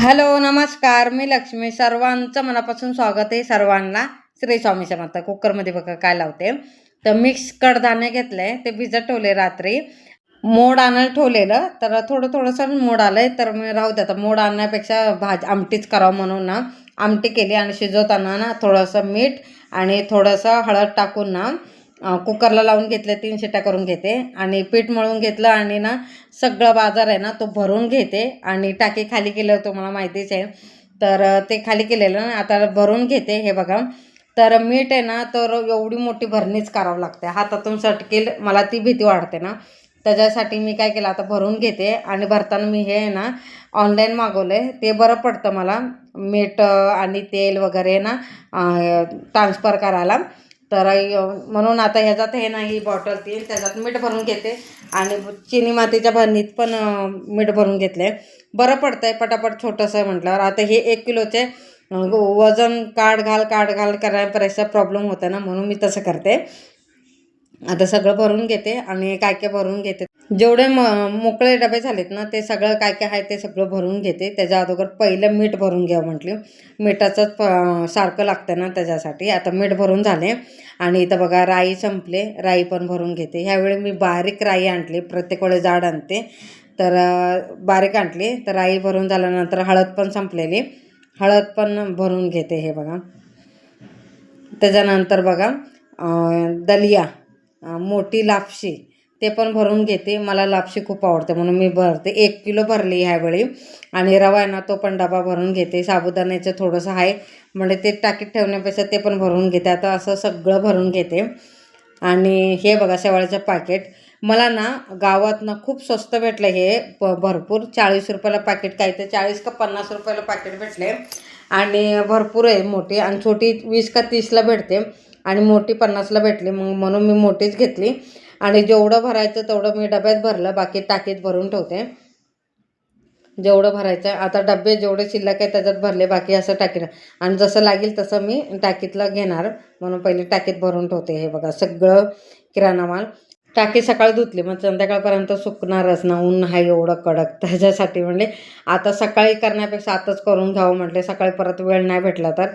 Hello, नमस्कार. मी लक्ष्मी. सर्वांचं मनापासून स्वागत आहे सर्वांना. श्री स्वामी समर्थ. कुकरमध्ये बघा काय लावते. तर मिक्स कडधान्य घेतले, ते भिजत ठेवले रात्री. मोड आणायला ठेवलेलं, तर थोडंसं मोड आलंय, तर मी राहू द्या. तर मोड आणण्यापेक्षा आमटीच करावं म्हणून ना आमटी केली. आणि शिजवताना ना थोडंसं मीठ आणि थोडंसं हळद टाकून ना कुकरला लावून घेतले. 3 शिट्ट्या करून घेते आणि पीठ मळून घेतलं आणि ना सगळं बाजार आहे ना तो भरून घेते. आणि टाकी खाली केलं तुम्हाला माहितीच आहे. तर ते खाली केलेलं ना आता भरून घेते. हे बघा, तर मीठ आहे ना तर एवढी मोठी भरणीच करावं लागते, हातातून सटकेल मला ती भीती वाटते ना. त्याच्यासाठी मी काय केलं, आता भरून घेते. आणि भरताना मी हे ना ऑनलाईन मागवले, ते बरं पडतं मला मीठ आणि तेल वगैरे ना ट्रान्सफर करायला. तर म्हणून आता ह्याच्यात हे ना ही बॉटल ती त्याच्यात मीठ भरून घेते. आणि चिनी मातीच्या भरणीत पण मीठ भरून घेतले. बरं पडतंय, पटापट छोटंसं आहे म्हटल्यावर. आता हे 1 किलोचे वजन काढ घाल करायपेक्षा प्रॉब्लेम होता ना, म्हणून मी तसं करते. आता सगळं भरून घेते आणि काय काय भरून घेते. जेवढे मोकळे डबे झालेत ना ते सगळं काय काय आहे ते सगळं भरून घेते. त्याच्या अगोदर पहिलं मीठ भरून घ्या म्हटली. मिठाचंच सारखं लागतं ना त्याच्यासाठी. आता मीठ भरून झाले. आणि इथं बघा राई संपले, राई पण भरून घेते. ह्यावेळी मी बारीक राई आणली, प्रत्येक वेळेस जाड आणते. तर बारीक आणली. तर राई भरून झाल्यानंतर हळद पण संपलेली, हळद पण भरून घेते. हे बघा, त्याच्यानंतर बघा दलिया, मोठी लापशी, ते पण भरून घेते. मला लापशी खूप आवडते म्हणून मी भरते. 1 किलो भरली ह्यावेळी. आणि रवा आहे ना तो पण डबा भरून घेते. साबुदाण्याचं थोडंसं आहे म्हणजे ते टाकीत ठेवण्यापेक्षा ते पण भरून घेते. आता असं सगळं भरून घेते. आणि हे बघा शेवाळ्याचं पॅकेट मला ना गावात ना खूप स्वस्त भेटलं. हे भरपूर 40 रुपयाला पॅकेट, काय ते 40 का 50 रुपयाला पॅकेट भेटले. आणि भरपूर आहे मोठी, आणि छोटी 20 का 30ला भेटते आणि मोठी 50ला भेटली. मग म्हणून मी मोठीच घेतली. आणि जेवढं भरायचं तेवढं मी डब्यात भरलं, बाकी टाकीत भरून ठेवते. जेवढं भरायचं आता डबे जेवढे शिल्लक आहे त्याच्यात भरले, बाकी असं टाकीत. आणि जसं लागेल तसं मी टाकीतलं घेणार म्हणून पहिले टाकीत भरून ठेवते. हे बघा सगळं किराणा माल. टाकी सकाळी धुतली, मग संध्याकाळपर्यंत सुकणारच ना, ऊन आहे एवढं कडक. त्याच्यासाठी म्हणले आता सकाळी करण्यापेक्षा आताच करून घ्यावं म्हटले, सकाळी परत वेळ नाही भेटला तर.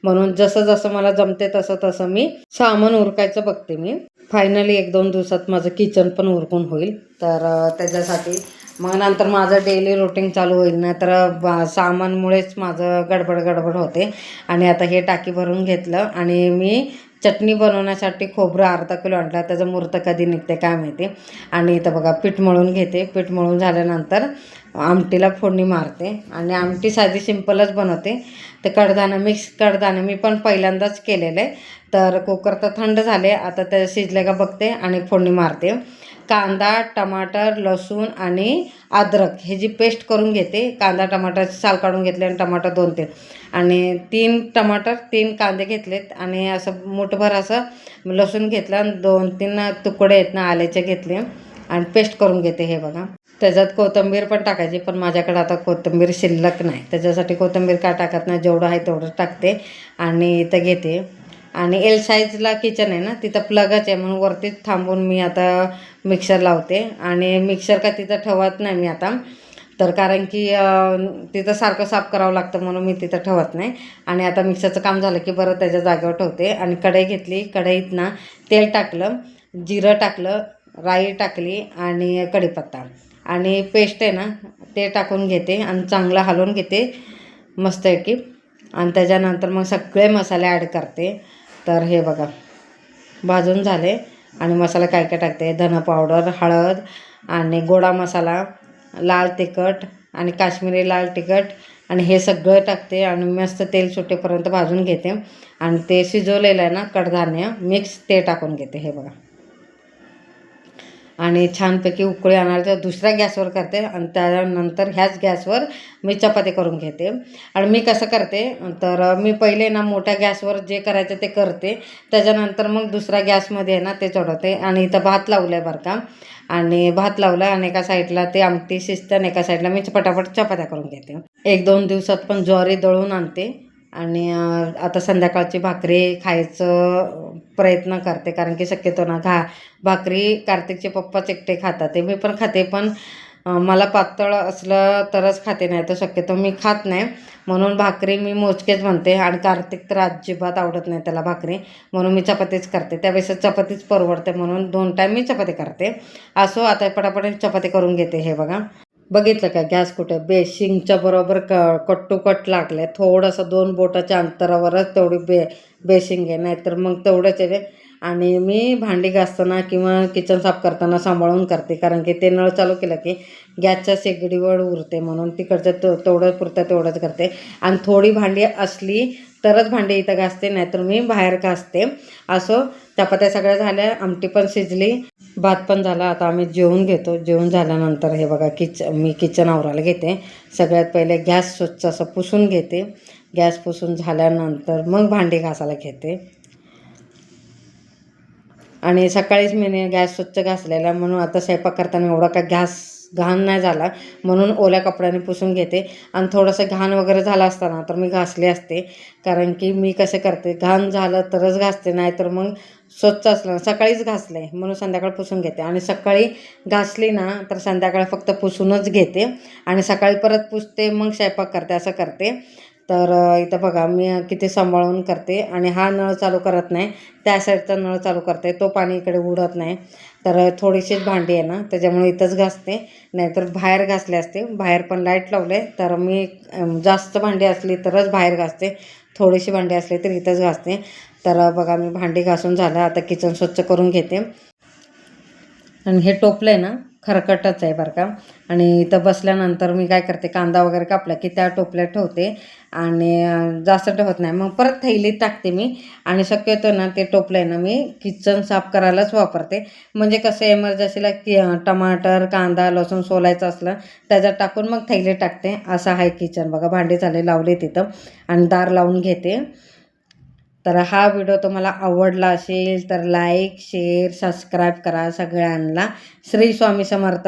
म्हणून जसं जसं मला जमते तसं तसं मी सामान उरकायचं बघते. मी फायनली 1-2 दिवसात माझं किचन पण उरकून होईल. तर त्याच्यासाठी मग नंतर माझं डेली रुटीन चालू होईल. नाही तर सामानमुळेच माझं गडबड होते. आणि आता हे टाकी भरून घेतलं. आणि मी चटणी बनवण्यासाठी खोबरं अर्धा किलो आणलं, त्याचं मुहूर्त कधी निघते काय माहिती. आणि इथं बघा पीठ मळून घेते. पीठ मळून झाल्यानंतर आमटीला फोडणी मारते. आणि आमटी साधी सिंपलच बनवते. ते कडधान्य, मिक्स कडधान्य मी पण पहिल्यांदाच केलेलं आहे. तर कुकर तर थंड झाले, आता ते शिजले का बघते आणि फोडणी मारते. कांदा, टमाटर, लसूण आणि अद्रक ह्याची पेस्ट करून घेते. कांदा टमाटरची साल काढून घेतले आणि टमाटर 2-3 आणि 3 टमाटर 3 कांदे घेतलेत. आणि असं मुठभर असं लसूण घेतलं आणि 2-3 तुकडे आहेत ना आल्याचे घेतले आणि पेस्ट करून घेते. हे बघा, त्याच्यात कोथिंबीर पण टाकायची, पण माझ्याकडे आता कोथिंबीर शिल्लक नाही, त्याच्यासाठी कोथिंबीर काय टाकत नाही, जेवढं आहे तेवढंच टाकते. आणि इथं घेते. आणि एल साईजला किचन आहे ना, तिथं प्लगच आहे म्हणून वरतीच थांबून मी आता मिक्सर लावते. आणि मिक्सर का तिथं ठेवत नाही मी आता, तर कारण की तिथं सारखं साफ करावं लागतं म्हणून मी तिथं ठेवत नाही. आणि आता मिक्सरचं काम झालं की बरं त्याच्या जागेवर ठेवते. आणि कढई घेतली, कढईत ना तेल टाकलं, जिरं टाकलं, राई टाकली आणि कढीपत्ता आणि पेस्ट आहे ना ते टाकून घेते आणि चांगलं हलवून घेते मस्तपैकी. आणि त्याच्यानंतर मग सगळे मसाले ॲड करते. तर हे बघा भाजून झाले. आणि मसाला काय काय टाकते, धना पावडर, हळद आणि गोडा मसाला, लाल तिखट आणि काश्मीरी लाल तिखट, आणि हे सगळं टाकते. आणि मस्त तेल सुटेपर्यंत भाजून घेते. आणि ते शिजवलेलं आहे ना कडधान्य मिक्स ते टाकून घेते. हे बघा, आणि छानपैकी उकळी आणायला दुसऱ्या गॅसवर करते. आणि त्यानंतर ह्याच गॅसवर मी चपाती करून घेते. आणि मी कसं करते, तर मी पहिले ना मोठ्या गॅसवर जे करायचं ते करते, त्याच्यानंतर मग दुसऱ्या गॅसमध्ये आहे ना ते चढवते. आणि इथं भात लावलं आहे बरं का, आणि भात लावला आणि एका साईडला ते आमटी शिजतं आणि एका साईडला मी पटापट चपात्या करून घेते. 1-2 दिवसात पण ज्वारी दळून आणते. आणि आता संध्याकाळची भाकरी खायचं प्रयत्न करते, कारण की शक्यतो ना भाकरी कार्तिकचे पप्पाच एकटे खातात, ते मी पण खाते, पण मला पातळ असलं तरच खाते, नाही तर शक्यतो मी खात नाही. म्हणून भाकरी मी मोजकेच म्हणते. आणि कार्तिक तर अजिबात आवडत नाही त्याला भाकरी, म्हणून मी चपातीच करते. त्यापेक्षा चपातीच परवडते म्हणून 2 टाईम मी चपाती करते. असो, आता पटापट चपाती करून घेते. हे बघा, बघितलं का गॅस कुठे बेसिंगच्या बरोबर कट टू कट लागले. थोडंसं 2 बोटाच्या अंतरावरच तेवढी बेसिंग आहे, नाहीतर मग तेवढंच आहे. आणि मी भांडी घासताना किंवा किचन साफ करताना सांभाळून करते, कारण की ते नळ चालू केलं की गॅसच्या शेगडीवर उरते, म्हणून तिकडचं तेवढं पुरतं तेवढंच करते. आणि थोडी भांडी असली तरच भांडी इथं घासते, नाहीतर मी बाहेर घासते. असो, चपात्या सगळ्या झाल्या, आमटी पण शिजली, भात पण झाला. आता आम्ही जेवून घेतो. जेवून झाल्यानंतर हे बघा मी किचन आवरायला घेते. सगळ्यात पहिले गॅस स्वच्छ असं पुसून घेते. गॅस पुसून झाल्यानंतर मग भांडी घासायला घेते. आणि सकाळीच मी गॅस स्वच्छ घासलेला, म्हणून आता स्वयंपाक करताना एवढा काय गॅस घाण नाही झाला, म्हणून ओल्या कपड्याने पुसून घेते. आणि थोडंसं घाण वगैरे झालं असताना तर मी घासले असते, कारण की मी कसं करते, घाण झालं तरच घासते, नाही तर मग स्वच्छ असलं सकाळीच घासलं आहे म्हणून संध्याकाळी पुसून घेते. आणि सकाळी घासली ना तर संध्याकाळी फक्त पुसूनच घेते आणि सकाळी परत पुसते, मग स्वयंपाक करते, असं करते. तर इथं बघा मी किती सांभाळून करते. आणि हा नळ चालू करत नाही, त्या साईडचा नळ चालू करते, तो पाणी इकडे उडत नाही. तर थोडीशीच भांडी आहे ना, त्याच्यामुळे इथंच घासते, नाहीतर बाहेर घासले असते. बाहेर पण लाईट लावले, तर मी जास्त भांडी असली तरच बाहेर घासते, थोडीशी भांडी असली तर इथंच घासते. तर बघा मी भांडी घासून झालं, आता किचन स्वच्छ करून घेते. आणि हे टोपलं आहे ना, खरकटच आहे बरं का. आणि इथं बसल्यानंतर मी काय करते, कांदा वगैरे कापला की त्या टोपल्यात ठेवते, आणि जास्त ठेवत नाही, मग परत थैलीत टाकते मी. आणि शक्यतो ना ते टोपलं आहे ना मी किचन साफ करायलाच वापरते. म्हणजे कसं एमर्जन्सीला की टमाटर, कांदा, लसूण सोलायचं असलं त्याच्यात टाकून मग थैलीत टाकते. असं आहे किचन. बघा भांडी झाले, लावले तिथं, आणि दार लावून घेते. तर हा व्हिडिओ तुम्हाला आवडला असेल तर लाईक, शेअर, सबस्क्राईब करा सगळ्यांना. श्री स्वामी समर्थ.